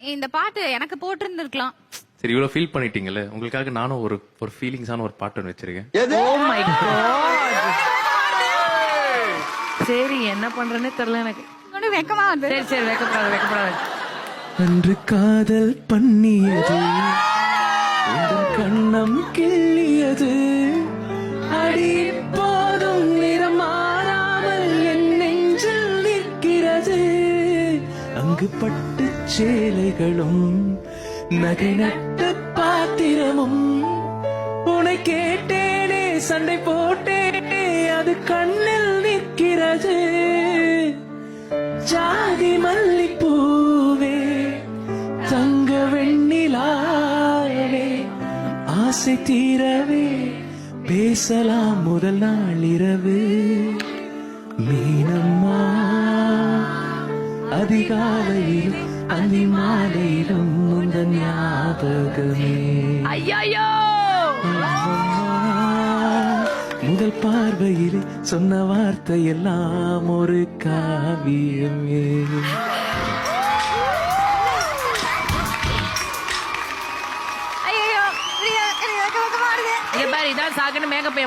இந்த பாட்டு எனக்கு போட்டிருந்திருக்கலாம். சரி, இவ்வளவு ஃபீல் பண்ணிட்டீங்கல்ல, உங்களுக்காக நானும் ஒரு ஃபீலிங்ஸான ஒரு பாட்டு ஒன்று வச்சிருக்கேன். Oh my god. சரி, என்ன பண்றேன்னே தெரியல எனக்கு. ஒண்ணு வெக்கமா வந்து. சரி சரி, வெக்கப்படாத. அன்று காதல் பண்ணியது, உங்கள் கண்ணம் கிள்ளியது, அடி போதும் நிறம் மாறாமல் என் நெஞ்சில் நிற்கிறது. அங்கு பட்டு சேலைகளும் நகை நட்டு பாத்திரமும், உன்னை கேட்டேனே சண்டை போட்டேனே, அது கண்ணில் நிற்கிறது. ஜாதி மல்லிப்பூவே, தங்க வெண்ணிலாவே, ஆசை தீரவே பேசலாம் முதல் நாள் இரவு. மீனம்மா அதிகாலையிலும் அந்தி மாலையிலும் முந்தன் ஞாபகமே. ஐயோ, முதல் பார்வையிலே சொன்ன வார்த்தை எல்லாம் ஒரு காவியமே. ஐயோ, எனக்கு வெக்கமா இருக்கு. இங்க பாரு, இதான் சாக்குன்னு மேக்கப்